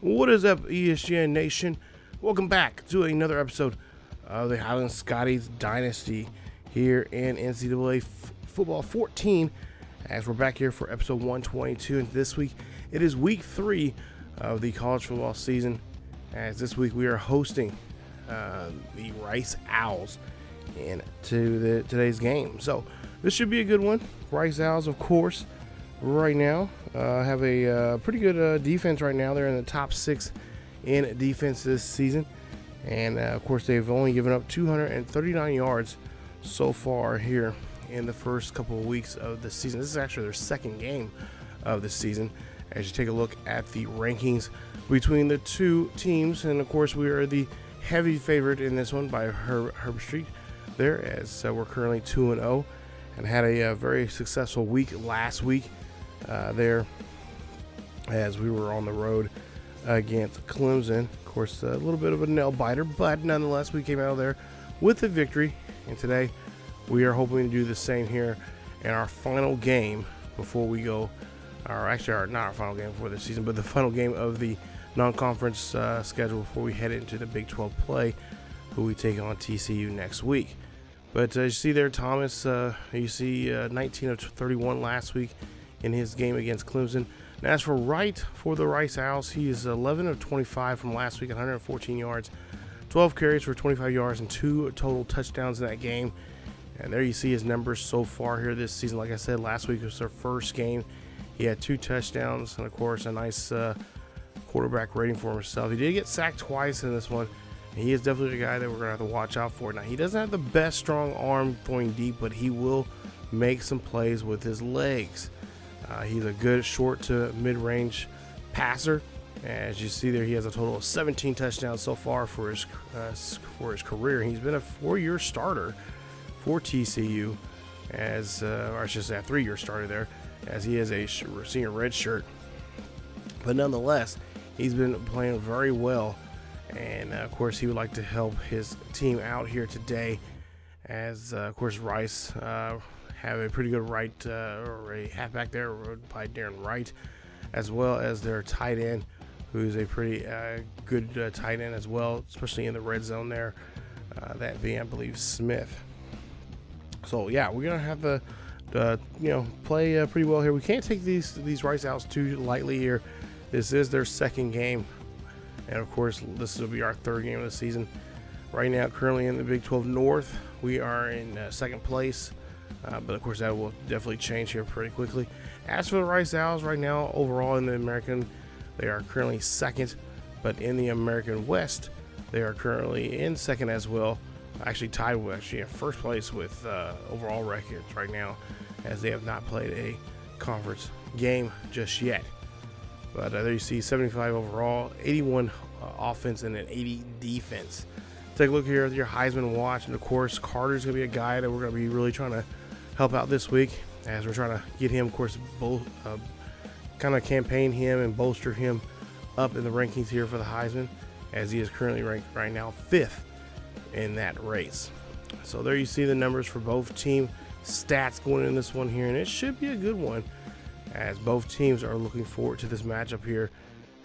What is up, ESGN Nation? Welcome back to another episode of the Highland Scotties Dynasty here in NCAA Football 14, as we're back here for episode 122. And this week, it is week 3 of the college football season, as this week we are hosting the Rice Owls into today's game. So this should be a good one. Rice Owls, of course, right now have a pretty good defense right now. They're in the top 6 in defense this season, and of course they've only given up 239 yards so far here in the first couple of weeks of the season. This is actually their second game of the season, as you take a look at the rankings between the two teams. And of course we are the heavy favorite in this one by Herbert Street there, as we're currently 2-0 and had a very successful week last week there, as we were on the road against Clemson. Of course, a little bit of a nail biter, but nonetheless we came out of there with a victory, and today we are hoping to do the same here in our final game before we go, or actually not our final game for the season, but the final game of the non-conference schedule before we head into the Big 12 play, who we take on TCU next week. But as you see there, Thomas, you see 19 of 31 last week in his game against Clemson. And as for Wright for the Rice Owls, he is 11 of 25 from last week, 114 yards, 12 carries for 25 yards, and 2 total touchdowns in that game. And there you see his numbers so far here this season. Like I said, last week was their first game. He had 2 touchdowns and, of course, a nice quarterback rating for himself. He did get sacked twice in this one. He is definitely the guy that we're going to have to watch out for. Now, he doesn't have the best strong arm throwing deep, but he will make some plays with his legs. He's a good short to mid-range passer. As you see there, he has a total of 17 touchdowns so far for his career. He's been a 4-year starter for TCU, as or I should say a 3-year starter there, as he is a senior red shirt. But nonetheless, he's been playing very well, and of course he would like to help his team out here today, as of course Rice have a pretty good right or a halfback there by Darren Wright, as well as their tight end, who's a pretty good tight end as well, especially in the red zone there, that being, I believe, Smith. So yeah, we're gonna have to play pretty well here. We can't take these Rice Owls too lightly here. This is their second game, and of course this will be our third game of the season. Right now, currently in the Big 12 North, we are in second place. But of course that will definitely change here pretty quickly. As for the Rice Owls right now, overall in the American, they are currently second, but in the American West, they are currently in second as well. Actually tied with in first place with overall records right now, as they have not played a conference game just yet. But there you see 75 overall, 81 offense, and an 80 defense. Take a look here at your Heisman watch, and of course Carter's going to be a guy that we're going to be really trying to help out this week, as we're trying to get him, of course, kind of campaign him and bolster him up in the rankings here for the Heisman, as he is currently ranked right now 5th in that race. So there you see the numbers for both team stats going in this one here, and it should be a good one, as both teams are looking forward to this matchup here,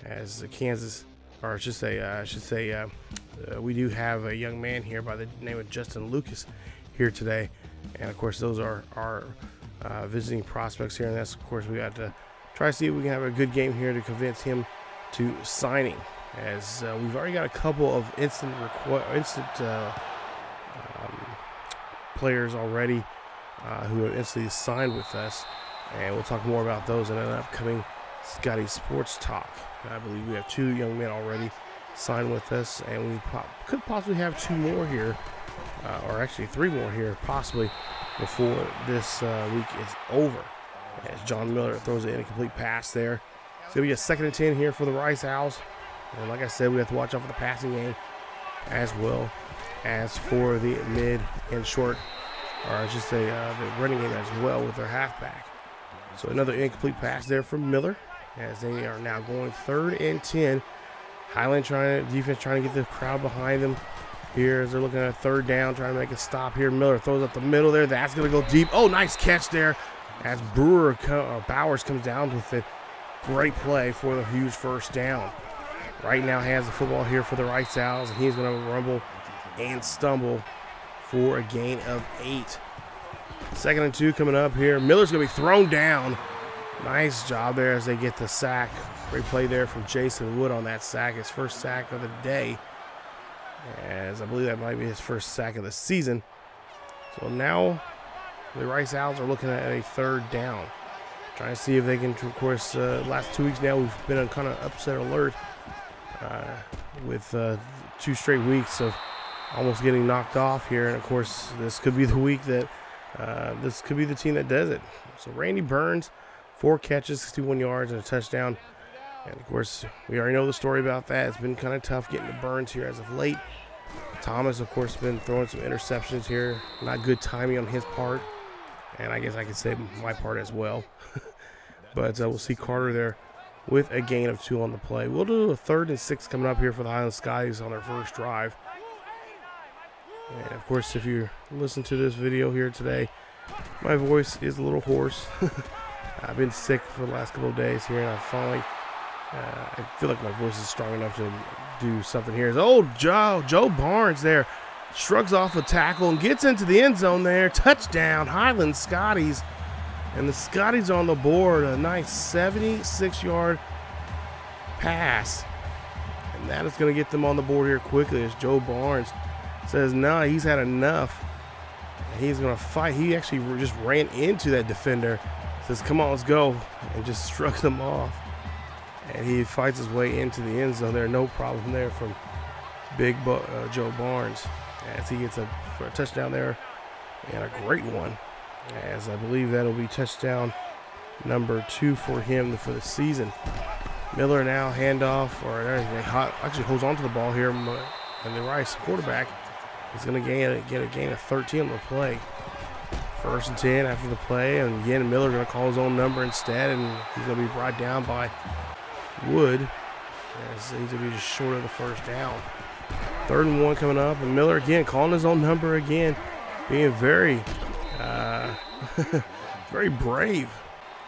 as Kansas, or I should say, we do have a young man here by the name of Justin Lucas here today, and of course those are our visiting prospects here, and that's, of course, we got to try to see if we can have a good game here to convince him to signing, as we've already got a couple of instant players already who have instantly signed with us, and we'll talk more about those in an upcoming Scotty Sports Talk. I believe we have 2 young men already signed with us, and we could possibly have 2 more here, or actually 3 more here possibly before this week is over, as John Miller throws an incomplete pass there. It's going to be a 2nd and 10 here for the Rice Owls, and like I said, we have to watch out for the passing game as well as for the mid and short, or I should say the running game as well with their halfback. So another incomplete pass there from Miller, as they are now going 3rd and 10. Highland defense trying to get the crowd behind them here as they're looking at a 3rd down, trying to make a stop here. Miller throws up the middle there. That's going to go deep. Oh, nice catch there, as Bowers comes down with it. Great play for the huge first down. right now has the football here for the Rice Owls, and he's going to rumble and stumble for a gain of 8. 2nd and 2 coming up here. Miller's going to be thrown down. Nice job there as they get the sack. Great play there from Jason Wood on that sack, his first sack of the day, as I believe that might be his first sack of the season. So now the Rice Owls are looking at a 3rd down, trying to see if they can, of course, last 2 weeks now we've been on kind of upset alert with 2 straight weeks of almost getting knocked off here, and of course this could be the week that this could be the team that does it. So Randy Burns, 4 catches, 61 yards, and a touchdown. And of course, we already know the story about that. It's been kind of tough getting the Burns here as of late. Thomas, of course, been throwing some interceptions here. Not good timing on his part, and I guess I could say my part as well. But we'll see Carter there with a gain of 2 on the play. We'll do a 3rd and 6 coming up here for the Highland Scotties on their first drive. And of course, if you listen to this video here today, my voice is a little hoarse. I've been sick for the last couple of days here, and I finally, I feel like my voice is strong enough to do something here. Oh, Joe Barnes there shrugs off a tackle and gets into the end zone there. Touchdown, Highland Scotties. And the Scotties on the board, a nice 76-yard pass. And that is going to get them on the board here quickly as Joe Barnes says, no, he's had enough. And he's going to fight. He actually just ran into that defender. Says, come on, let's go. And just struck them off. And he fights his way into the end zone there. No problem there from big Joe Barnes as he gets a touchdown there, and a great one, as I believe that'll be touchdown number 2 for him for the season. Miller now handoff, or actually holds on to the ball here, and the Rice quarterback is going to get a gain of 13 on the play. 1st and 10 after the play, and again Miller going to call his own number instead, and he's going to be brought down by Wood, as he's going to be just short of the 1st down. 3rd and 1 coming up, and Miller again calling his own number again, being very very brave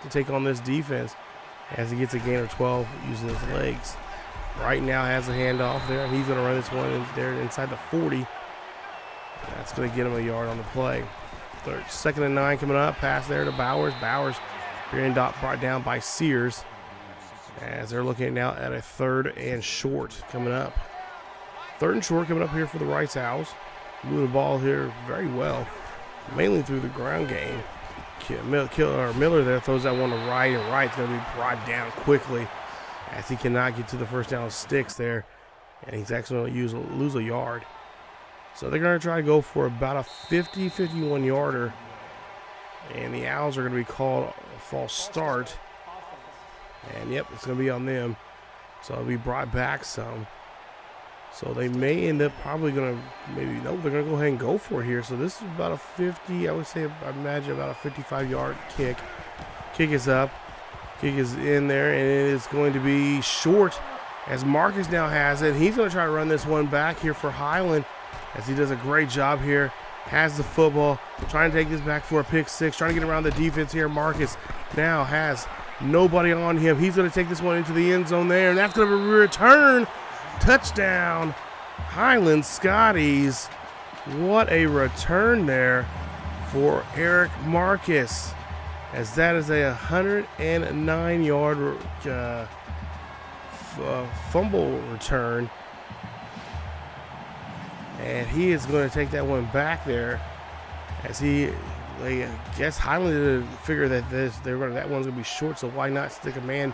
to take on this defense as he gets a gain of 12 using his legs. Right now has a handoff there. He's going to run this one in there inside the 40. That's going to get him a yard on the play. 2nd and 9 coming up. Pass there to Bowers. Bowers being brought down by Sears as they're looking now at a 3rd and short coming up. 3rd and short coming up here for the Rice Owls. Moving the ball here very well, mainly through the ground game. Miller there throws that one to right, and Wright's going to be brought down quickly as he cannot get to the 1st down sticks there, and he's actually going to lose a yard. So they're going to try to go for about a 51 yarder, and the Owls are going to be called a false start. And yep, it's going to be on them. So it'll be brought back some. So they may end up probably going to they're going to go ahead and go for it here. So this is about a 50, I would say, I imagine about a 55-yard kick. Kick is up. Kick is in there, and it is going to be short as Marcus now has it. He's going to try to run this one back here for Highland as he does a great job here. Has the football, trying to take this back for a pick 6, trying to get around the defense here. Marcus now has nobody on him. He's going to take this one into the end zone there, and that's going to be a return. Touchdown, Highland Scotties. What a return there for Eric Marcus, as that is a 109-yard fumble return. And he is going to take that one back there, as I guess Highland did figure that that one's going to be short, so why not stick a man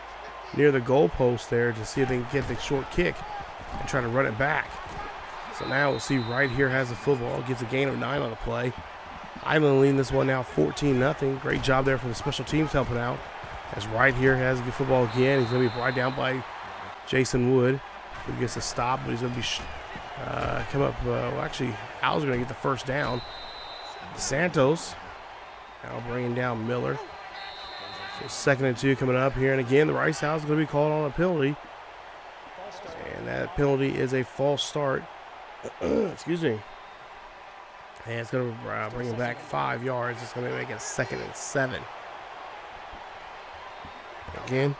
near the goalpost there to see if they can get the short kick and try to run it back. So now we'll see right here has the football, gets a gain of 9 on the play. Highland leading this one now 14-0. Great job there from the special teams helping out, as right here has a good football again. He's going to be brought down by Jason Wood, who gets a stop, but he's going to be come up. Actually, Owls are going to get the 1st down. Santos now bringing down Miller. So 2nd and 2 coming up here, and again the Rice Owls is going to be called on a penalty, and that penalty is a false start. Excuse me. And it's going to bring him back 5 yards. It's going to make it 2nd and 7. Again,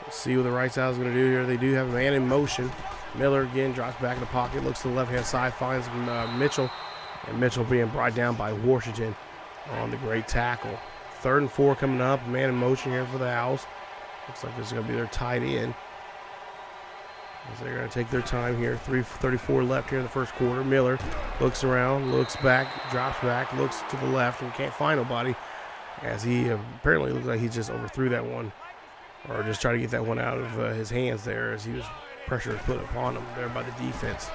Let's see what the right side is going to do here. They do have a man in motion. Miller again drops back in the pocket, looks to the left-hand side, finds Mitchell. And Mitchell being brought down by Washington on the great tackle. 3rd and 4 coming up. Man in motion here for the Owls. Looks like this is going to be their tight end. As they're going to take their time here. 3:34 left here in the first quarter. Miller looks around, looks back, drops back, looks to the left, and can't find nobody. As he apparently looks like he just overthrew that one, or just tried to get that one out of his hands there as he was pressure put upon him there by the defense.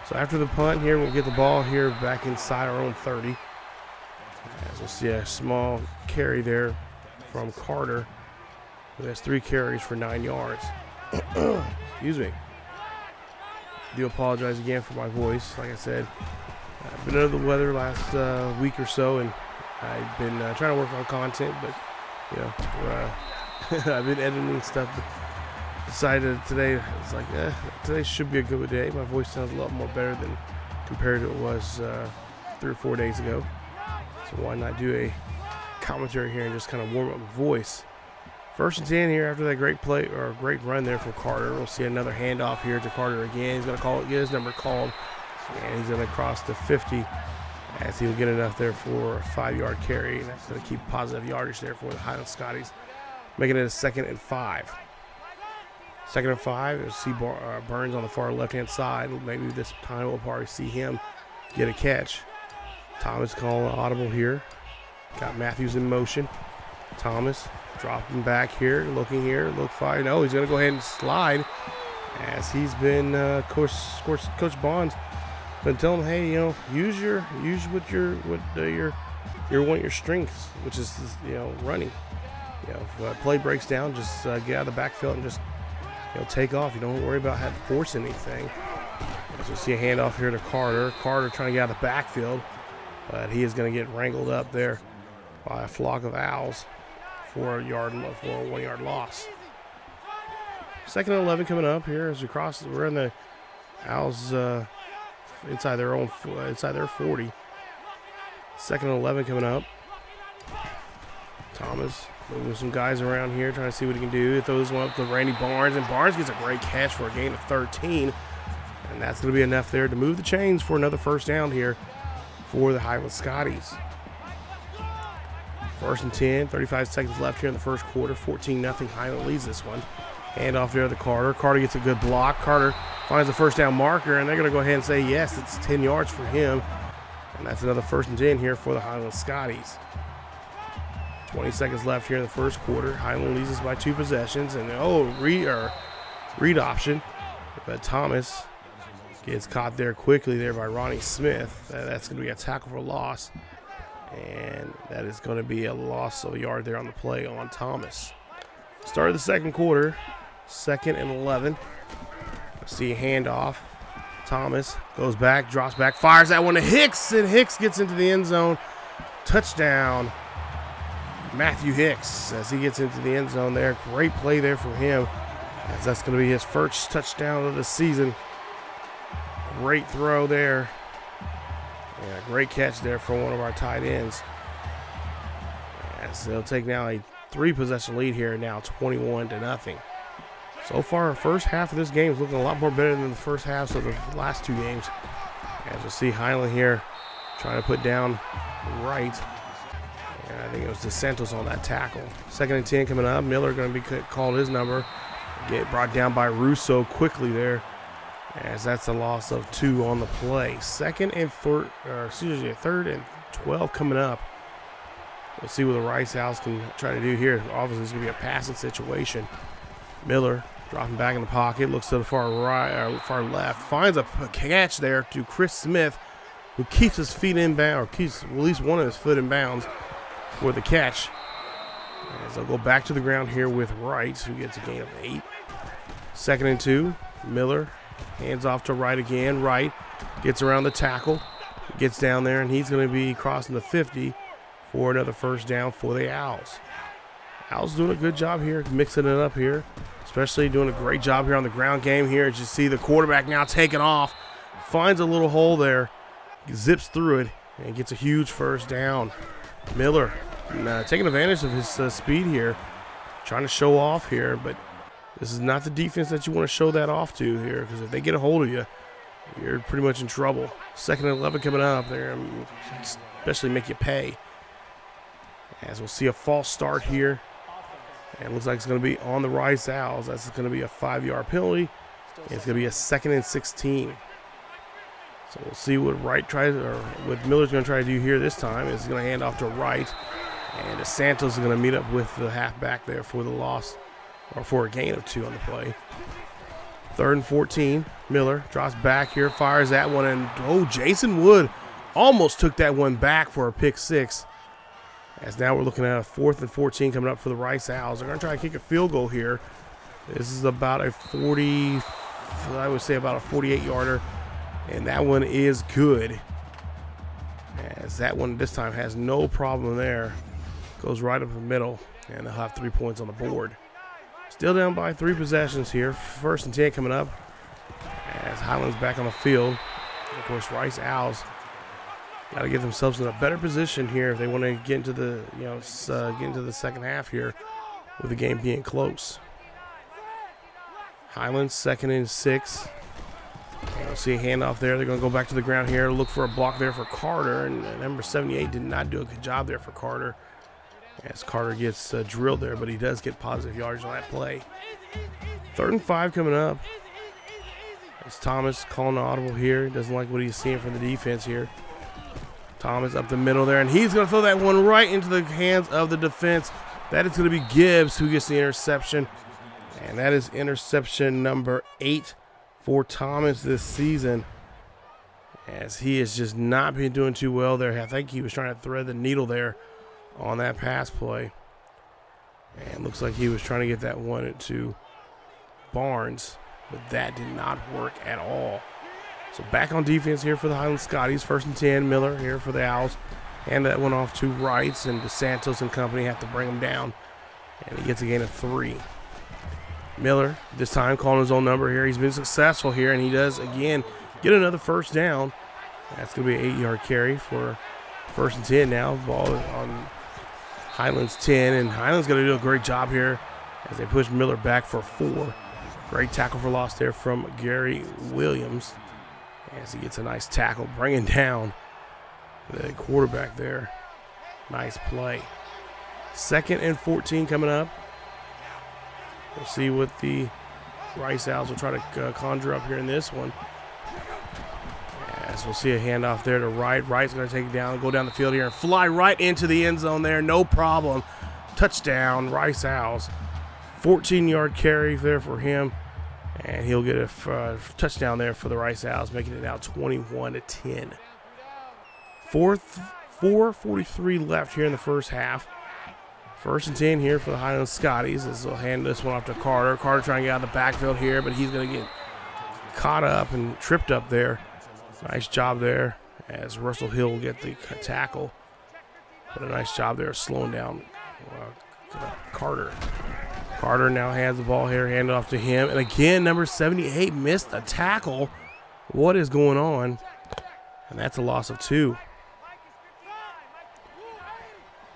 So after the punt here, we'll get the ball here back inside our own 30. As we'll see a small carry there from Carter, who has 3 carries for 9 yards. Excuse me. I do apologize again for my voice. Like I said, I've been under the weather last week or so, and I've been trying to work on content, but you know, I've been editing stuff. Decided today, it's like, today should be a good day. My voice sounds a lot more better than compared to what it was 3 or 4 days ago. So why not do a commentary here and just kind of warm up my voice. 1st and 10 here after that great play or great run there from Carter. We'll see another handoff here to Carter again. He's going to get his number called, and he's going to cross the 50 as he'll get enough there for a 5-yard carry, and that's going to keep positive yardage there for the Highland Scotties, making it a 2nd and 5. 2nd and 5. You'll see Burns on the far left-hand side. Maybe this time we'll probably see him get a catch. Thomas calling an audible here. Got Matthews in motion. Thomas dropping back here, look fire. No, he's going to go ahead and slide, as he's been Coach Bond's been telling him, hey, you know, use what your strengths, which is, you know, running. You know, if a play breaks down, just get out of the backfield and just, you know, take off. You don't worry about having to force anything. As you'll see a handoff here to Carter. Carter trying to get out of the backfield, but he is going to get wrangled up there by a flock of Owls for a 1-yard loss. 2nd and 11 coming up here as we're in the Owls inside their 40. 2nd and 11 coming up. Thomas moving some guys around here, trying to see what he can do. He throws one up to Randy Barnes, and Barnes gets a great catch for a gain of 13. And that's going to be enough there to move the chains for another 1st down here for the Highland Scotties. 1st and 10, 35 seconds left here in the first quarter. 14-0. Highland leads this one. Hand off there to Carter. Carter gets a good block. Carter finds the 1st down marker, and they're going to go ahead and say yes, it's 10 yards for him. And that's another 1st and 10 here for the Highland Scotties. 20 seconds left here in the first quarter. Highland leads us by 2 possessions. And read option. But Thomas gets caught there quickly there by Ronnie Smith. That's going to be a tackle for loss. And that is going to be a loss of a yard there on the play on Thomas. Start of the second quarter. 2nd and 11. See a handoff. Thomas goes back, drops back, fires that one to Hicks, and Hicks gets into the end zone. Touchdown, Matthew Hicks, as he gets into the end zone there. Great play there from him, as that's going to be his first touchdown of the season. Great throw there. Yeah, great catch there for one of our tight ends. As they'll take now a 3-possession lead here, now 21-0. So far, our first half of this game is looking a lot more better than the first halves of the last 2 games. As you'll see Highland here trying to put down right. And I think it was DeSantos on that tackle. 2nd and 10 coming up. Miller going to be called his number. Get brought down by Russo quickly there, as that's a loss of 2 on the play. 3rd and 12 coming up. We'll see what the Rice Owls can try to do here. Obviously, it's going to be a passing situation. Miller dropping back in the pocket, looks to the far far left, finds a catch there to Chris Smith, who keeps his feet in bounds, or keeps at least one of his foot in bounds for the catch. As they'll go back to the ground here with Wright, who gets a gain of 8. 2nd and 2. Miller hands off to Wright again. Wright gets around the tackle, gets down there, and he's going to be crossing the 50 for another 1st down for the Owls. Owls doing a good job here, mixing it up here, especially doing a great job here on the ground game here. As you see the quarterback now taking off, finds a little hole there, zips through it, and gets a huge 1st down. Miller taking advantage of his speed here, trying to show off here, but This is not the defense that you want to show that off to here, because if they get a hold of you, you're pretty much in trouble. 2nd and 11 coming up there, especially make you pay. As we'll see a false start here. And it looks like it's going to be on the Rice Owls. That's going to be a 5-yard penalty. And it's going to be a 2nd and 16. So we'll see what Wright tries, or what Miller's going to try to do here this time. Is going to hand off to Wright. And DeSantos is going to meet up with the halfback there for the loss, or for a gain of 2 on the play. 3rd and 14. Miller drops back here, fires that one, and Jason Wood almost took that one back for a pick 6. As now we're looking at a 4th and 14 coming up for the Rice Owls. They're going to try to kick a field goal here. This is about a 40, I would say about a 48-yarder, and that one is good. As that one this time has no problem there. Goes right up the middle, and they'll have 3 points on the board. Still down by 3 possessions here. 1st and 10 coming up as Highland's back on the field. Of course, Rice Owls got to get themselves in a better position here if they want to get into the get into the second half here, with the game being close. Highland 2nd and 6. And we'll see a handoff there. They're going to go back to the ground here, look for a block there for Carter, and number 78 did not do a good job there for Carter. As Carter gets drilled there, but he does get positive yards on that play. 3rd and 5 coming up. As Thomas calling the audible here. Doesn't like what he's seeing from the defense here. Thomas up the middle there, and he's going to throw that one right into the hands of the defense. That is going to be Gibbs who gets the interception. And that is interception number 8 for Thomas this season, as he has just not been doing too well there. I think he was trying to thread the needle there on that pass play. And looks like he was trying to get that one to Barnes, but that did not work at all. So back on defense here for the Highland Scotties. 1st and 10, Miller here for the Owls. And that went off to Wrights, and DeSantos and company have to bring him down. And he gets a gain of 3. Miller, this time calling his own number here. He's been successful here, and he does, again, get another 1st down. That's going to be an 8-yard carry for 1st and 10 now. Ball on Highland's 10, and Highland's going to do a great job here as they push Miller back for 4. Great tackle for loss there from Gary Williams, as he gets a nice tackle, bringing down the quarterback there. Nice play. 2nd and 14 coming up. We'll see what the Rice Owls will try to conjure up here in this one. As we'll see a handoff there to Wright. Wright's going to take it down, go down the field here, and fly right into the end zone there. No problem. Touchdown, Rice Owls. 14-yard carry there for him. And he'll get a touchdown there for the Rice Owls, making it now 21-10. 4:43 left here in the first half. 1st and 10 here for the Highland Scotties. As they'll hand this one off to Carter. Carter trying to get out of the backfield here, but he's going to get caught up and tripped up there. Nice job there as Russell Hill will get the tackle. But a nice job there slowing down Carter. Carter now has the ball here, hand it off to him. And again, number 78 missed a tackle. What is going on? And that's a loss of 2.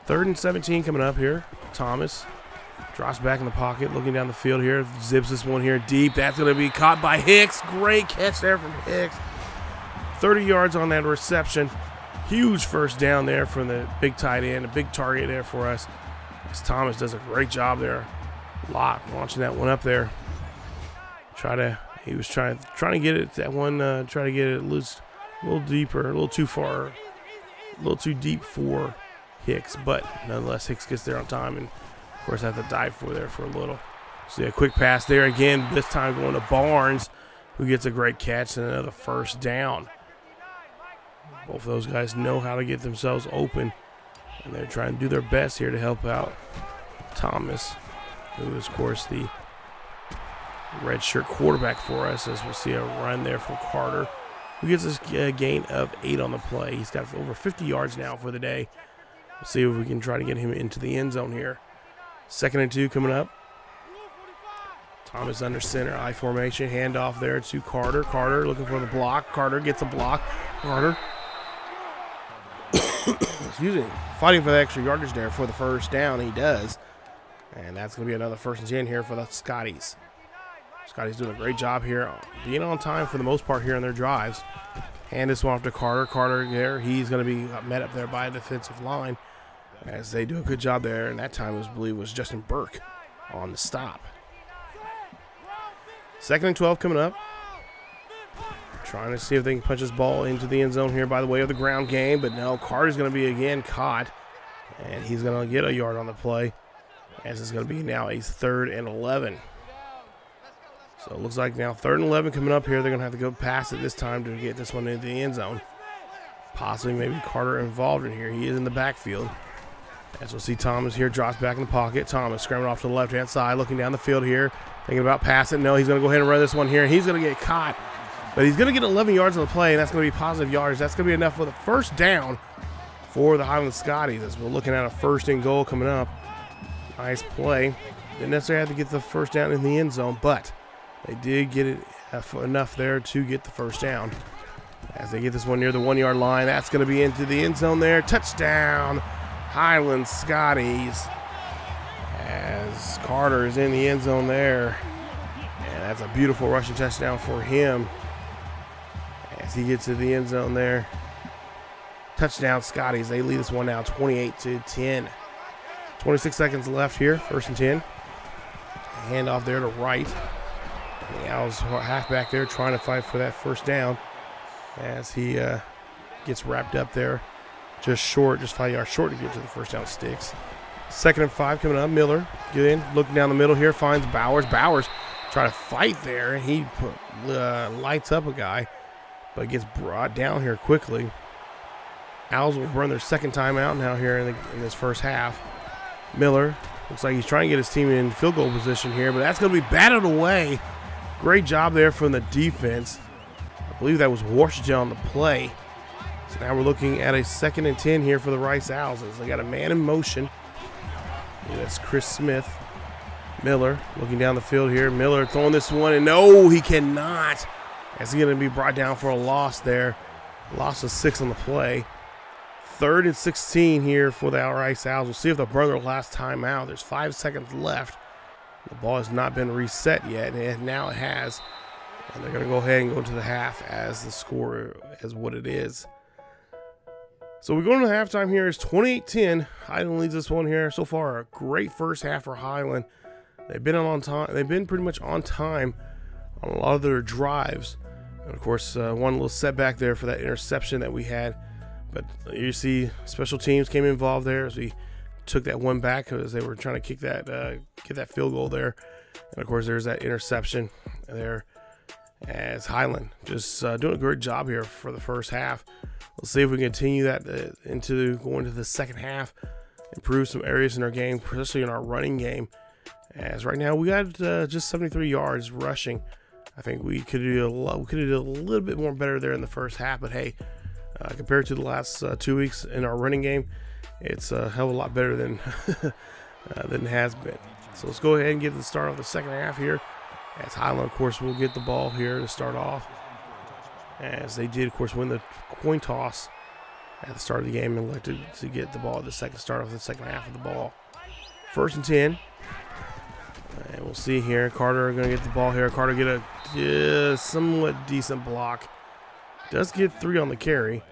3rd and 17 coming up here. Thomas drops back in the pocket, looking down the field here. Zips this one here deep. That's going to be caught by Hicks. Great catch there from Hicks. 30 yards on that reception. Huge 1st down there from the big tight end. A big target there for us. As Thomas does a great job there. Launching that one up there. He was trying to get it, that one, try to get it loose, a little deeper, a little too far, a little too deep for Hicks, but nonetheless Hicks gets there on time, and of course have to dive for there for a little. See a quick pass there again, this time going to Barnes, who gets a great catch and another 1st down. Both of those guys know how to get themselves open, and they're trying to do their best here to help out Thomas, who is of course the red shirt quarterback for us, as we'll see a run there from Carter, who gets a gain of 8 on the play. He's got over 50 yards now for the day. We'll see if we can try to get him into the end zone here. 2nd and 2 coming up. Thomas under center, I formation, handoff there to Carter. Carter looking for the block. Carter gets a block. Carter, excuse me, fighting for the extra yardage there for the 1st down. He does. And that's going to be another 1st and 10 here for the Scotties. Scotty's doing a great job here, being on time for the most part here in their drives. Hand this one off to Carter. Carter there, he's going to be met up there by a defensive line as they do a good job there. And that time, I believe, was Justin Burke on the stop. 2nd and 12 coming up. Trying to see if they can punch this ball into the end zone here by the way of the ground game. But no, Carter's going to be again caught. And he's going to get a yard on the play. As it's going to be now a 3rd and 11. So it looks like now 3rd and 11 coming up here. They're going to have to go past it this time to get this one into the end zone. Possibly maybe Carter involved in here. He is in the backfield. As we'll see Thomas here drops back in the pocket. Thomas scrambling off to the left-hand side, looking down the field here. Thinking about passing. No, he's going to go ahead and run this one here. He's going to get caught. But he's going to get 11 yards on the play, and that's going to be positive yards. That's going to be enough for the first down for the Highland Scotties as we're looking at a 1st and goal coming up. Nice play. Didn't necessarily have to get the first down in the end zone, but they did get it enough there to get the first down. As they get this one near the 1-yard line, that's going to be into the end zone there. Touchdown, Highland Scotties. As Carter is in the end zone there. And that's a beautiful rushing touchdown for him. As he gets to the end zone there. Touchdown Scotties. They lead this one now 28-10. 26 seconds left here, 1st and 10. Hand off there to Wright. The Owls halfback there trying to fight for that first down as he gets wrapped up there just 5 yards short to get to the first down sticks. 2nd and 5 coming up. Miller, get in, looking down the middle here, finds Bowers. Bowers trying to fight there. He lights up a guy, but gets brought down here quickly. Owls will run their 2nd timeout now here in this first half. Miller looks like he's trying to get his team in field goal position here, but that's going to be batted away. Great job there from the defense. I believe that was Washington on the play. So now we're looking at a 2nd and 10 here for the Rice Owls. They got a man in motion. Yeah, that's Chris Smith. Miller looking down the field here. Miller throwing this one, and no, he cannot. As he's going to be brought down for a loss there. Loss of 6 on the play. 3rd and 16 here for the Rice Owls. We'll see if the Brother last time out. There's 5 seconds left. The ball has not been reset yet, and now it has. And they're going to go ahead and go into the half as the score is what it is. So we go into halftime here. It's 28-10. Highland leads this one here. So far, a great first half for Highland. They've been on time. They've been pretty much on time on a lot of their drives. And of course, one little setback there for that interception that we had. But you see special teams came involved there as we took that one back because they were trying to kick that, get that field goal there. And of course, there's that interception there as Highland just doing a great job here for the first half. We'll see if we can continue that into going to the second half, improve some areas in our game, especially in our running game. As right now we got just 73 yards rushing. I think we could do a little bit more better there in the first half, but hey, compared to the last 2 weeks in our running game, it's a hell of a lot better than than it has been. So let's go ahead and get the start of the second half here. As Highland, of course, will get the ball here to start off. As they did, of course, win the coin toss at the start of the game and elected to get the ball at the start of the second half of the ball. 1st and 10. And we'll see here. Carter going to get the ball here. Carter get a somewhat decent block. Does get 3 on the carry.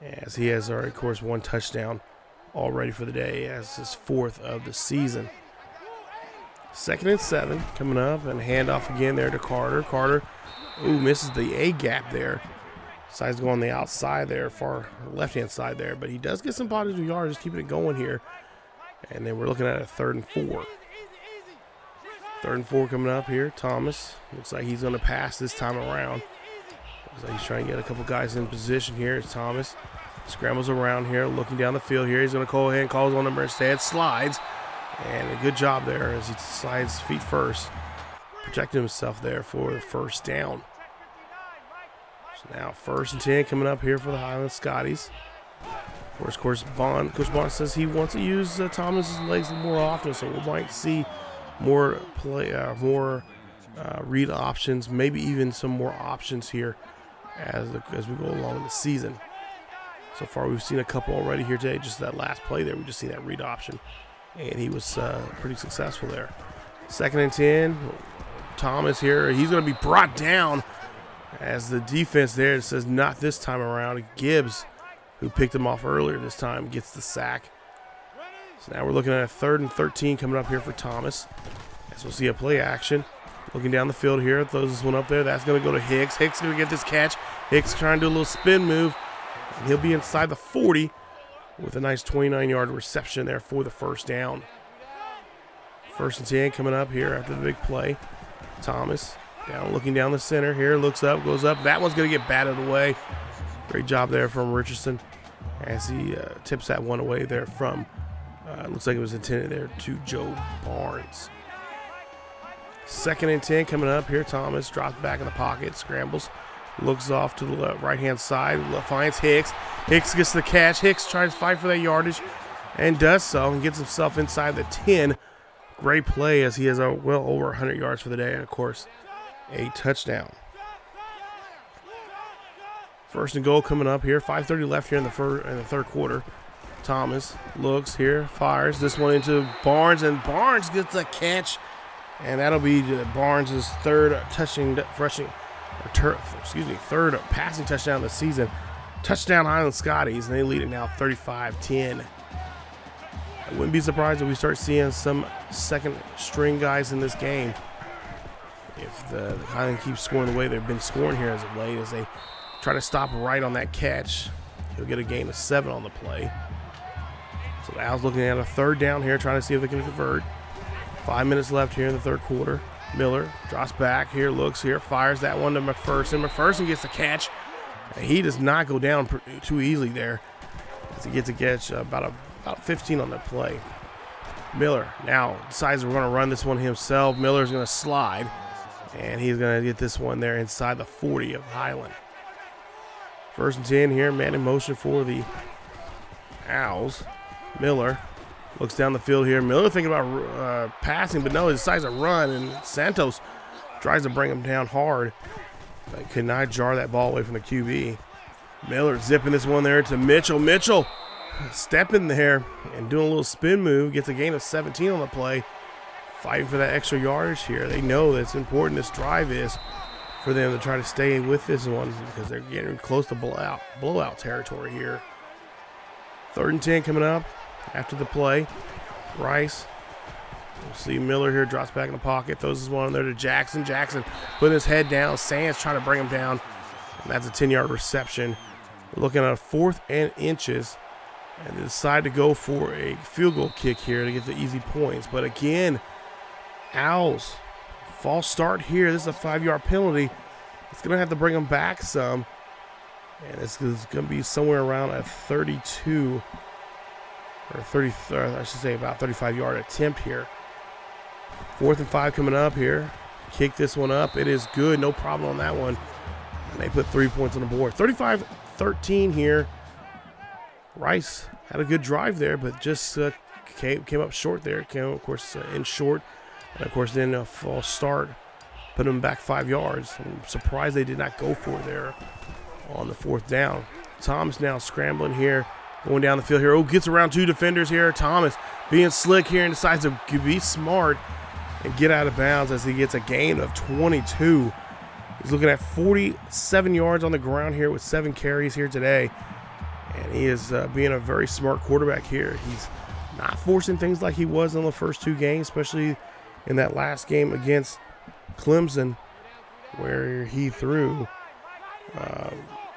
As he has already, of course, 1 touchdown already for the day as his 4th of the season. 2nd and 7 coming up, and handoff again there to Carter. Carter, misses the A gap there. Decides to go on the outside there, far left-hand side there, but he does get some positive yards, just keeping it going here. And then we're looking at a 3rd and 4. 3rd and 4 coming up here. Thomas looks like he's going to pass this time around. Looks like he's trying to get a couple guys in position here. Thomas scrambles around here, looking down the field here. He's going to go ahead and call his own number instead. Slides. And a good job there as he slides feet first, protecting himself there for the first down. So now 1st and 10 coming up here for the Highland Scotties. Of course, Coach Bond says he wants to use Thomas's legs more often, so we might see more read options, maybe even some more options here as we go along in the season. So far, we've seen a couple already here today. Just that last play there, we just seen that read option. And he was pretty successful there. 2nd and 10. Thomas here. He's going to be brought down as the defense there says not this time around. Gibbs, who picked him off earlier this time, gets the sack. So now we're looking at a 3rd and 13 coming up here for Thomas. As we'll see a play action. Looking down the field here, throws this one up there. That's going to go to Hicks. Hicks going to get this catch. Hicks trying to do a little spin move. And he'll be inside the 40 with a nice 29-yard reception there for the first down. 1st and 10 coming up here after the big play. Thomas down, looking down the center here, looks up, goes up. That one's going to get batted away. Great job there from Richardson as he tips that one away there from, looks like it was intended there to Joe Barnes. 2nd and 10 coming up here. Thomas drops back in the pocket, scrambles, looks off to the right-hand side, finds Hicks. Hicks gets the catch. Hicks tries to fight for that yardage and does so and gets himself inside the 10. Great play as he has well over 100 yards for the day and, of course, a touchdown. 1st and goal coming up here. 5:30 left here in the third quarter. Thomas looks here, fires this one into Barnes, and Barnes gets a catch. And that'll be Barnes' third passing touchdown of the season. Touchdown Highland Scotties, and they lead it now 35-10. I wouldn't be surprised if we start seeing some second-string guys in this game. If the Highland keeps scoring the way they've been scoring here as of late, as they try to stop right on that catch, he'll get a gain of 7 on the play. So the Owls looking at a 3rd down here, trying to see if they can convert. 5 minutes left here in the third quarter. Miller drops back here, looks here, fires that one to McPherson. McPherson gets the catch. He does not go down too easily there as he gets a catch about 15 on the play. Miller now decides we're going to run this one himself. Miller's going to slide, and he's going to get this one there inside the 40 of Highland. 1st and 10 here, man in motion for the Owls. Miller looks down the field here. Miller thinking about passing, but no, he decides to run, and Santos tries to bring him down hard, but could not jar that ball away from the QB. Miller zipping this one there to Mitchell. Mitchell stepping there and doing a little spin move, gets a gain of 17 on the play, fighting for that extra yardage here. They know that's important this drive is for them to try to stay with this one because they're getting close to blowout territory here. 3rd and 10 coming up after the play. Rice, we'll see Miller here, drops back in the pocket, throws this one there to Jackson. Jackson putting his head down. Sands trying to bring him down, and that's a 10-yard reception. We're looking at a 4th and inches, and they decide to go for a field goal kick here to get the easy points. But again, Owls, false start here. This is a 5-yard penalty. It's going to have to bring them back some, and it's going to be somewhere around a 32 or 30, I should say about 35-yard attempt here. 4th and 5 coming up here. Kick this one up. It is good. No problem on that one. And they put 3 points on the board. 35-13 here. Rice had a good drive there, but just came up short there. Came, of course, in short. And, of course, then a false start put them back 5 yards. I'm surprised they did not go for it there on the 4th down. Thomas now scrambling here, going down the field here. Oh, gets around 2 defenders here. Thomas being slick here and decides to be smart and get out of bounds as he gets a gain of 22. He's looking at 47 yards on the ground here with 7 carries here today. And he is being a very smart quarterback here. He's not forcing things like he was in the first 2 games, especially in that last game against Clemson, where he threw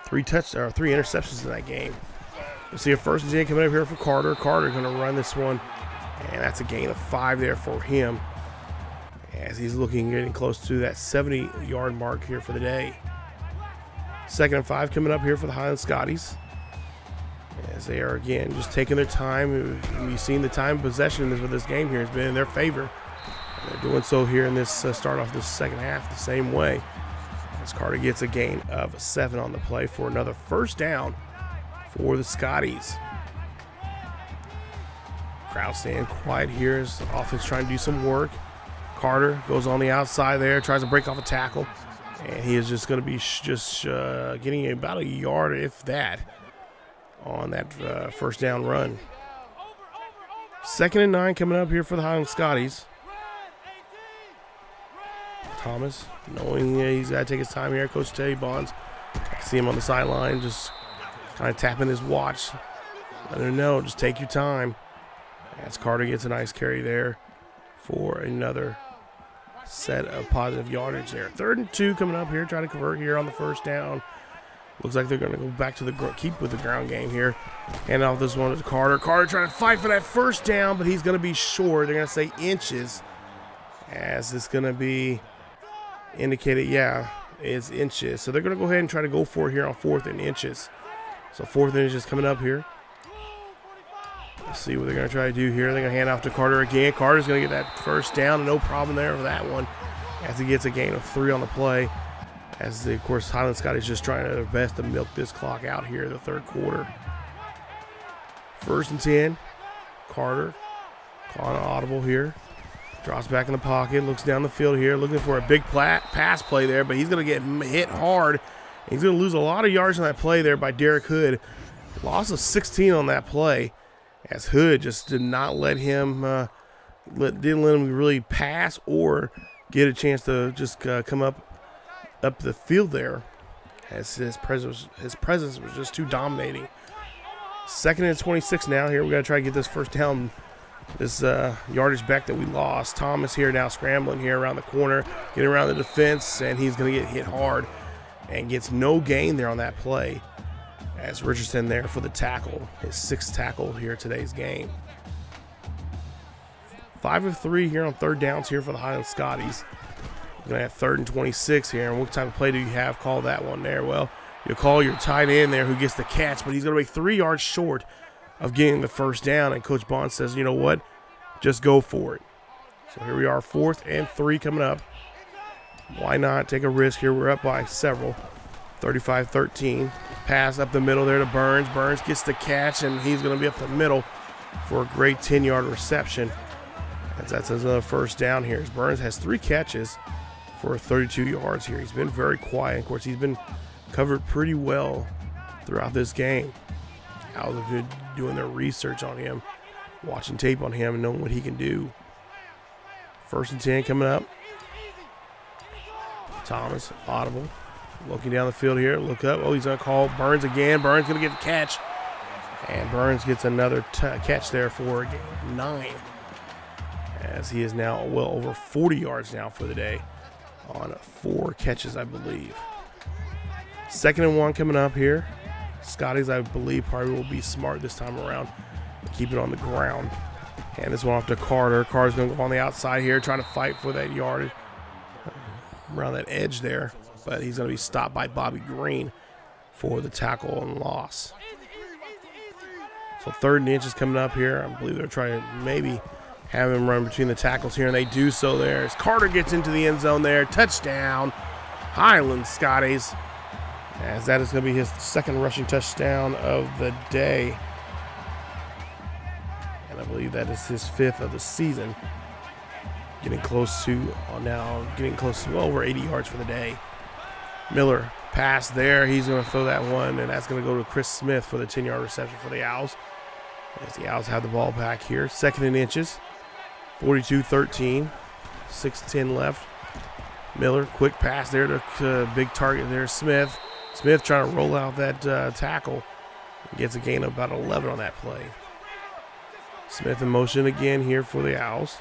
3 interceptions in that game. We'll see a 1st and 10 coming up here for Carter. Carter going to run this one, and that's a gain of 5 there for him as he's getting close to that 70-yard mark here for the day. 2nd and 5 coming up here for the Highland Scotties, as they are again just taking their time. We've seen the time possession for this game here has been in their favor. And they're doing so here in this start off this second half the same way, as Carter gets a gain of 7 on the play for another 1st down for the Scotties. Crowd staying quiet here as the offense trying to do some work. Carter goes on the outside there, tries to break off a tackle, and he is just going to be getting about a yard, if that, on that 1st down run. 2nd and 9 coming up here for the Highland Scotties. Thomas, knowing he's got to take his time here. Coach Teddy Bonds, I see him on the sideline, just kind of tapping his watch. Let him know, just take your time. As Carter gets a nice carry there for another set of positive yardage there. 3rd and 2 coming up here, trying to convert here on the first down. Looks like they're going to go back to keep with the ground game here. Hand off this one to Carter. Carter trying to fight for that first down, but he's going to be short. They're going to say inches, as it's going to be indicated, yeah, it's inches. So they're going to go ahead and try to go for it here on 4th and inches. So 4th and inches coming up here. Let's see what they're going to try to do here. They're going to hand off to Carter again. Carter's going to get that first down. No problem there with that one, as he gets a gain of 3 on the play. As, of course, Highland Scotties just trying their best to milk this clock out here in the 3rd quarter. 1st and 10. Carter calling an audible here. Drops back in the pocket. Looks down the field here. Looking for a big pass play there, but he's going to get hit hard. He's going to lose a lot of yards on that play there by Derek Hood. Loss of 16 on that play, as Hood just did not let him, didn't let him really pass or get a chance to just come up the field there, as his presence was just too dominating. 2nd and 26 now here. We got to try to get this first down, this yardage back that we lost. Thomas here now scrambling here around the corner, getting around the defense, and he's going to get hit hard and gets no gain there on that play, as Richardson there for the tackle, his 6th tackle here today's game. 5 of 3 here on 3rd downs here for the Highland Scotties. We're going to have 3rd and 26 here. And what type of play do you have? Call that one there. Well, you call your tight end there who gets the catch, but he's going to be 3 yards short of getting the first down. And Coach Bond says, you know what? Just go for it. So here we are, 4th and 3 coming up. Why not take a risk here? We're up by several. 35-13. Pass up the middle there to Burns. Burns gets the catch, and he's going to be up the middle for a great 10-yard reception. That's another first down here. As Burns has 3 catches for 32 yards here. He's been very quiet. Of course, he's been covered pretty well throughout this game. Owls have been doing their research on him, watching tape on him, and knowing what he can do. 1st and 10 coming up. Thomas, audible. Looking down the field here. Look up. Oh, he's going to call Burns again. Burns going to get the catch. And Burns gets another catch there for 9. As he is now well over 40 yards now for the day on 4 catches, I believe. 2nd and 1 coming up here. Scotties, I believe, probably will be smart this time around. Keep it on the ground. And this one off to Carter. Carter's going to go on the outside here, trying to fight for that yard around that edge there. But he's going to be stopped by Bobby Green for the tackle and loss. So 3rd and inches coming up here. I believe they're trying to maybe have him run between the tackles here, and they do so there. As Carter gets into the end zone there. Touchdown, Highland Scotties. As that is going to be his 2nd rushing touchdown of the day. And I believe that is his 5th of the season. Getting close to, well over 80 yards for the day. Miller pass there. He's going to throw that one, and that's going to go to Chris Smith for the 10-yard reception for the Owls. As the Owls have the ball back here. 2nd and inches. 42-13. 6:10 left. Miller, quick pass there to big target there, Smith. Smith trying to roll out that tackle. Gets a gain of about 11 on that play. Smith in motion again here for the Owls.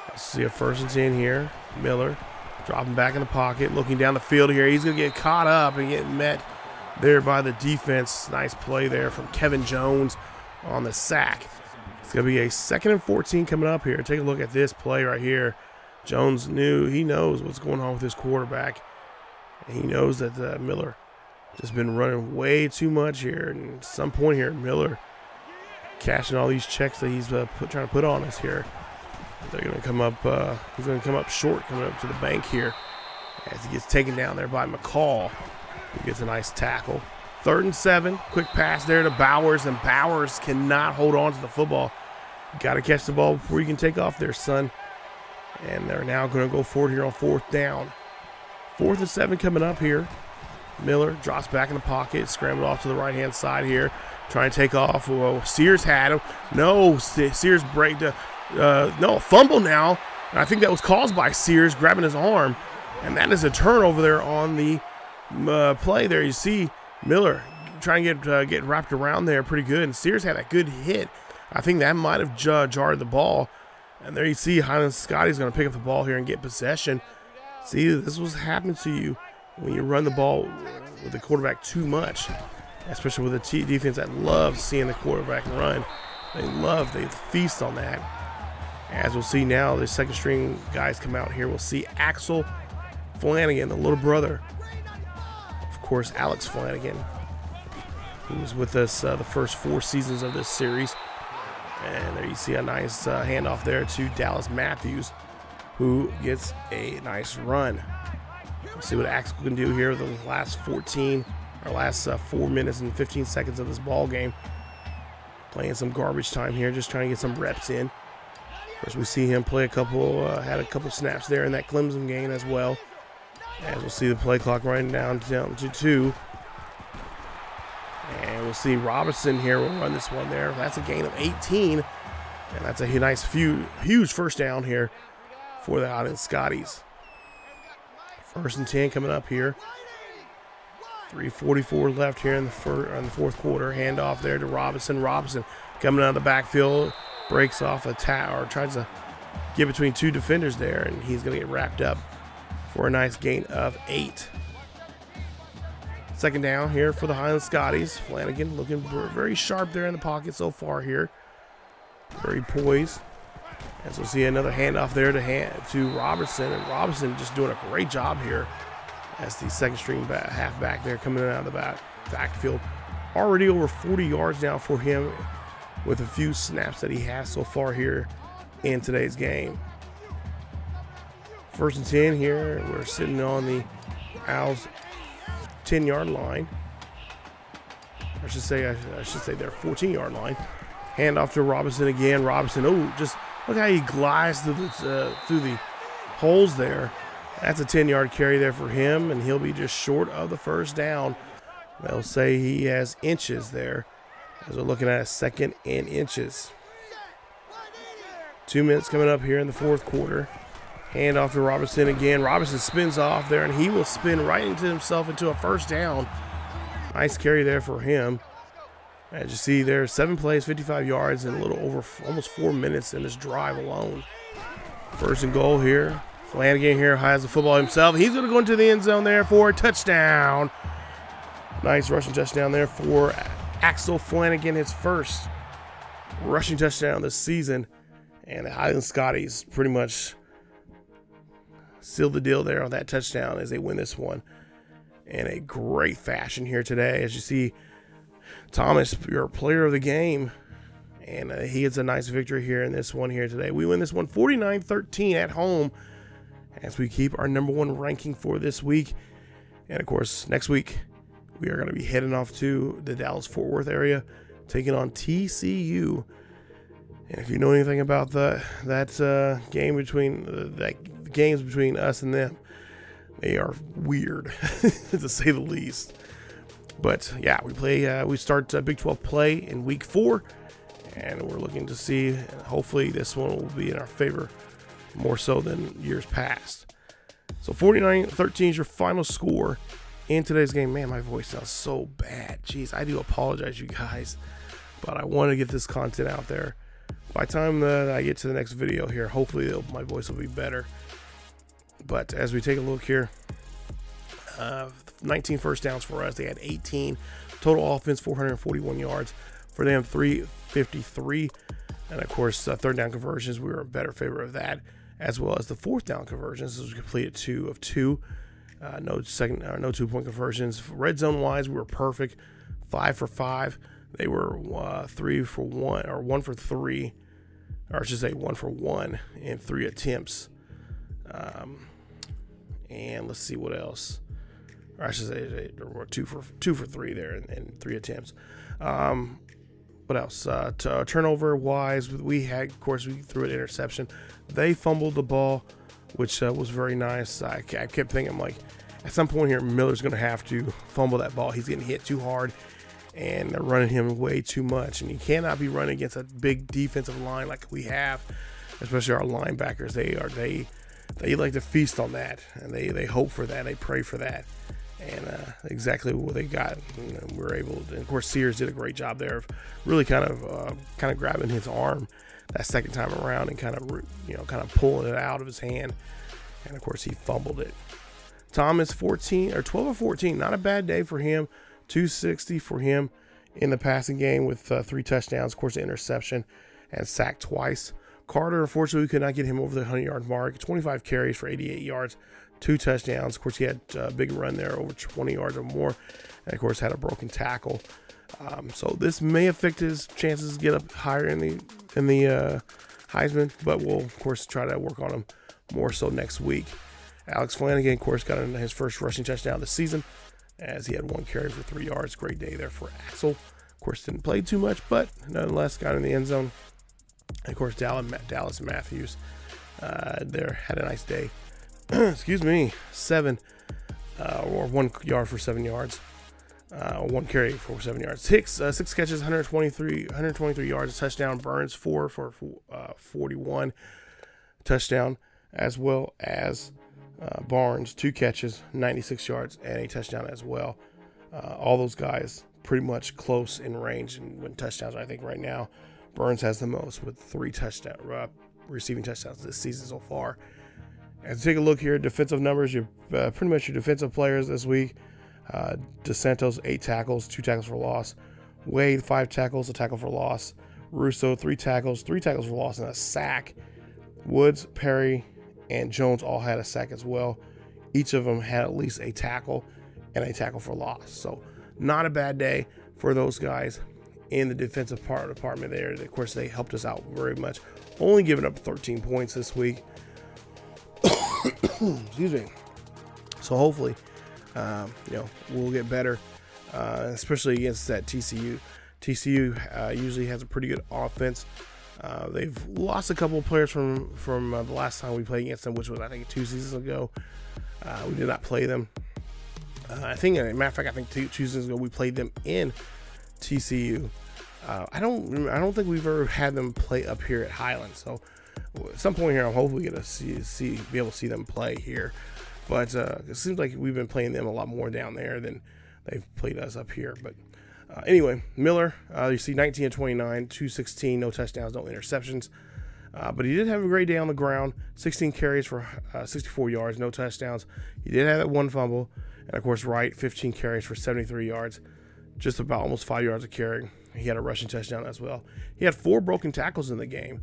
Let's see a 1st and 10 here. Miller dropping back in the pocket, looking down the field here. He's going to get caught up and get met there by the defense. Nice play there from Kevin Jones on the sack. It's going to be a 2nd and 14 coming up here. Take a look at this play right here. Jones he knows what's going on with his quarterback. And he knows that Miller just been running way too much here. And at some point here, Miller cashing all these checks that he's trying to put on us here. They're going to come up. He's going to come up short, coming up to the bank here, as he gets taken down there by McCall. He gets a nice tackle. 3rd and 7. Quick pass there to Bowers, and Bowers cannot hold on to the football. Got to catch the ball before you can take off there, son. And they're now going to go forward here on 4th down. 4th and 7 coming up here. Miller drops back in the pocket, scrambled off to the right-hand side here, trying to take off. Whoa, Sears had him. No, Sears break the. No, fumble now. And I think that was caused by Sears grabbing his arm. And that is a turnover there on the play there. You see Miller trying to get wrapped around there pretty good. And Sears had a good hit. I think that might have jarred the ball. And there you see Highland Scotty's going to pick up the ball here and get possession. See, this was happening to you when you run the ball with the quarterback too much, especially with a defense that loves seeing the quarterback run. They feast on that. As we'll see now, the second string guys come out here. We'll see Axel Flanagan, the little brother, of course, Alex Flanagan, who was with us the first 4 seasons of this series. And there you see a nice handoff there to Dallas Matthews, who gets a nice run. We'll see what Axel can do here the last 4 minutes and 15 seconds of this ball game. Playing some garbage time here, just trying to get some reps in. Of course, we see him play had a couple snaps there in that Clemson game as well. As we'll see the play clock running down to 2. And we'll see Robinson here will run this one there. That's a gain of 18. And that's a nice, huge first down here for the Highland Scotties. 1st and 10 coming up here. 3:44 left here in the fourth quarter. Handoff there to Robinson. Robinson coming out of the backfield, breaks off a or tries to get between 2 defenders there, and he's going to get wrapped up for a nice gain of 8. 2nd down here for the Highland Scotties. Flanagan looking very sharp there in the pocket so far here. Very poised. As we'll see another handoff there to Robertson, and Robinson just doing a great job here as the second string halfback there coming out of the backfield. Already over 40 yards now for him with a few snaps that he has so far here in today's game. 1st and 10 here. We're sitting on the Owls 10-yard line. I should say their 14-yard line. Handoff to Robinson again. Robinson, just look how he glides through the holes there. That's a 10-yard carry there for him, and he'll be just short of the first down. They'll say he has inches there, as we're looking at a 2nd and inches. 2 minutes coming up here in the fourth quarter. Handoff to Robinson again. Robinson spins off there, and he will spin right into himself into a first down. Nice carry there for him. As you see there, 7 plays, 55 yards, and a little over almost 4 minutes in this drive alone. 1st and goal here. Flanagan here has the football himself. He's going to go into the end zone there for a touchdown. Nice rushing touchdown there for Axel Flanagan, his first rushing touchdown this season. And the Highland Scotties pretty much sealed the deal there on that touchdown as they win this one in a great fashion here today. As you see, Thomas, your player of the game, and he gets a nice victory here in this one here today. We win this one 49-13 at home as we keep our #1 ranking for this week. And of course, next week we are going to be heading off to the Dallas-Fort Worth area, taking on TCU. And if you know anything about that game between games between us and them, they are weird to say the least. But yeah, we start Big 12 play in week 4, and we're looking to see, hopefully this one will be in our favor more so than years past. So 49-13 is your final score in today's game. Man, my voice sounds so bad. Jeez, I do apologize, you guys, but I want to get this content out there. By the time that I get to the next video here, hopefully my voice will be better. But as we take a look here, 19 first downs for us. They had 18. Total offense, 441 yards. For them, 353. And of course, 3rd down conversions, we were in better favor of that, as well as the 4th down conversions. This was completed 2 of 2. No 2-point conversions. Red zone wise, we were perfect. 5 for 5. They were 3 for 1, or 1 for 3, or I should say 1 for 1 in 3 attempts. And let's see what else. Or I should say they were 2 for 3 there in 3 attempts. What else? Turnover wise, we threw an interception. They fumbled the ball, which was very nice. I kept thinking, like, at some point here, Miller's going to have to fumble that ball. He's getting hit too hard, and they're running him way too much. And you cannot be running against a big defensive line like we have, especially our linebackers. They they like to feast on that, and they hope for that, they pray for that, and exactly what they got. We're able to, and of course Sears did a great job there of really kind of grabbing his arm that second time around and kind of pulling it out of his hand, and of course he fumbled it. Thomas 12 of 14, not a bad day for him. 260 for him in the passing game with 3 touchdowns, of course an interception, and sacked twice. Carter, unfortunately, we could not get him over the 100-yard mark. 25 carries for 88 yards, 2 touchdowns. Of course, he had a big run there, over 20 yards or more, and of course had a broken tackle. So this may affect his chances to get up higher in the Heisman, but we'll of course try to work on him more so next week. Alex Flanagan, of course, got his first rushing touchdown this season, as he had 1 carry for 3 yards. Great day there for Axel. Of course, didn't play too much, but nonetheless got in the end zone. And of course, Dallas Matthews there had a nice day. Excuse me, 1 yard for 7 yards. 1 carry for 7 yards. 6 catches, 123 yards, a touchdown. Burns 4 for 41, touchdown, as well as Barnes 2 catches, 96 yards, and a touchdown as well. All those guys pretty much close in range and win touchdowns. I think right now Burns has the most with 3 receiving touchdowns this season so far. As you take a look here, defensive numbers, pretty much your defensive players this week. DeSantos 8 tackles, 2 tackles for loss. Wade 5 tackles, a tackle for loss. Russo 3 tackles, 3 tackles for loss, and a sack. Woods, Perry, and Jones all had a sack as well. Each of them had at least a tackle and a tackle for loss. So not a bad day for those guys in the defensive department there. Of course, they helped us out very much. Only giving up 13 points this week. Excuse me. So hopefully, we'll get better, especially against that TCU. TCU usually has a pretty good offense. They've lost a couple of players from the last time we played against them, which was I think 2 seasons ago. We did not play them. I think, as a matter of fact, I think 2 seasons ago we played them in TCU. I don't think we've ever had them play up here at Highland. So at some point here, I'm hopefully going to be able to see them play here. But it seems like we've been playing them a lot more down there than they've played us up here. But anyway, Miller, you see 19 of 29, 216, no touchdowns, no interceptions. But he did have a great day on the ground. 16 carries for 64 yards, no touchdowns. He did have that 1 fumble. And, of course, Wright, 15 carries for 73 yards, just about almost 5 yards a carry. He had a rushing touchdown as well. He had 4 broken tackles in the game.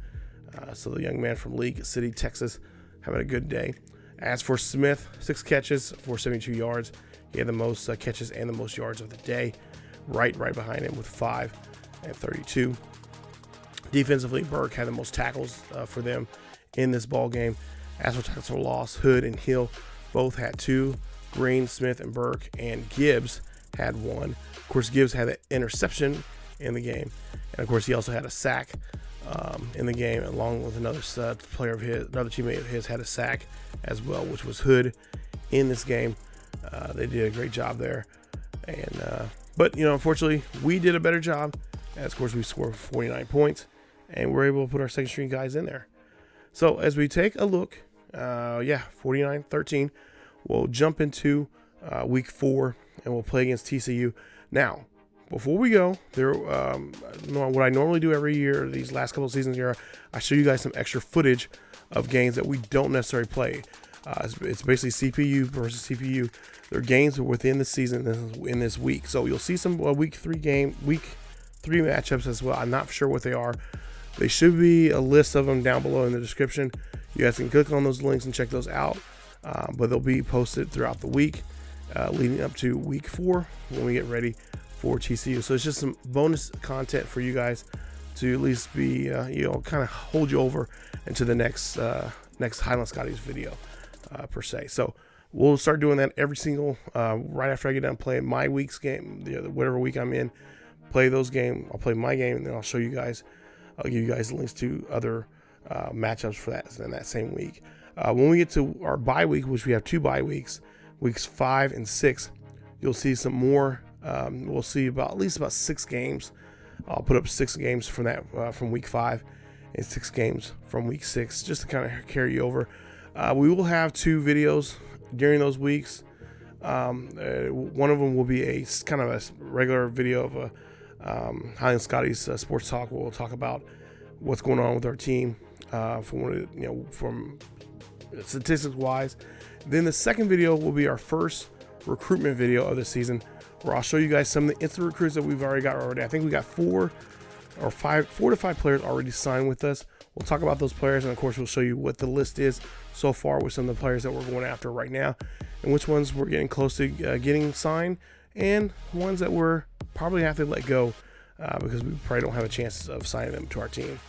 So the young man from League City, Texas, having a good day. As for Smith, 6 catches for 72 yards. He had the most catches and the most yards of the day. Right behind him with 5 and 32. Defensively, Burke had the most tackles for them in this ball game. As for tackles for loss, Hood and Hill both had 2. Green, Smith, and Burke, and Gibbs had 1. Of course, Gibbs had an interception in the game, and of course, he also had a sack in the game, along with another teammate of his had a sack as well, which was Hood in this game. They did a great job there, and but unfortunately, we did a better job. As of course, we scored 49 points, and we're able to put our second string guys in there. So as we take a look, 49-13. We'll jump into week 4, and we'll play against TCU. Now, before we go, what I normally do every year, these last couple of seasons here, I show you guys some extra footage of games that we don't necessarily play. It's basically CPU versus CPU. They're games within the season in this week. So you'll see some week 3 matchups as well. I'm not sure what they are. They should be a list of them down below in the description. You guys can click on those links and check those out. But they'll be posted throughout the week, leading up to week 4 when we get ready for TCU. So it's just some bonus content for you guys to at least be, kind of hold you over into the next Highland Scotties video per se. So we'll start doing that every single, right after I get done playing my week's game, whatever week I'm in, play those games. I'll play my game, and then I'll show you guys, I'll give you guys links to other matchups for that in that same week. When we get to our bye week, which we have 2 bye weeks, weeks 5 and 6, you'll see some more. We'll see at least about 6 games. I'll put up 6 games from that from week 5 and 6 games from week 6, just to kind of carry you over. We will have 2 videos during those weeks. One of them will be a kind of a regular video of a Highland Scotties sports talk. We'll talk about what's going on with our team from statistics wise. Then the second video will be our first recruitment video of the season, where I'll show you guys some of the instant recruits that we've already got already. I think we got 4 to 5 players already signed with us. We'll talk about those players, and of course we'll show you what the list is so far with some of the players that we're going after right now, and which ones we're getting close to getting signed, and ones that we're probably have to let go because we probably don't have a chance of signing them to our team.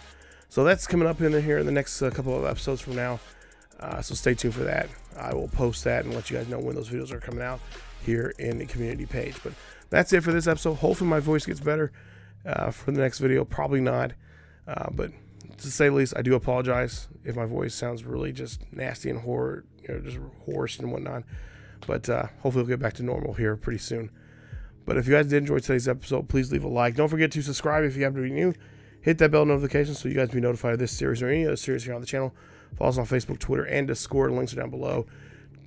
So that's coming up in here in the next couple of episodes from now. So stay tuned for that. I will post that and let you guys know when those videos are coming out here in the community page. But that's it for this episode. Hopefully my voice gets better for the next video. Probably not. But to say the least, I do apologize if my voice sounds really just nasty and just hoarse and whatnot. But hopefully we'll get back to normal here pretty soon. But if you guys did enjoy today's episode, please leave a like. Don't forget to subscribe if you happen to be new. Hit that bell notification so you guys be notified of this series or any other series here on the channel. Follow us on Facebook, Twitter, and Discord. Links are down below.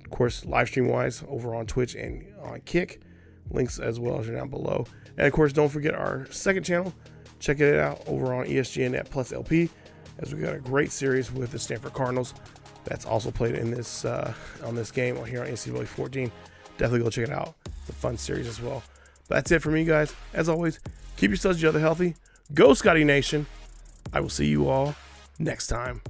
Of course, live stream wise over on Twitch and on Kick. Links as well as are down below. And of course, don't forget our second channel. Check it out over on ESGNet Plus LP, as we got a great series with the Stanford Cardinals that's also played in this on this game here on NCAA 14. Definitely go check it out. It's a fun series as well. But that's it for me, guys. As always, keep yourselves each other healthy. Go Scotty Nation. I will see you all next time.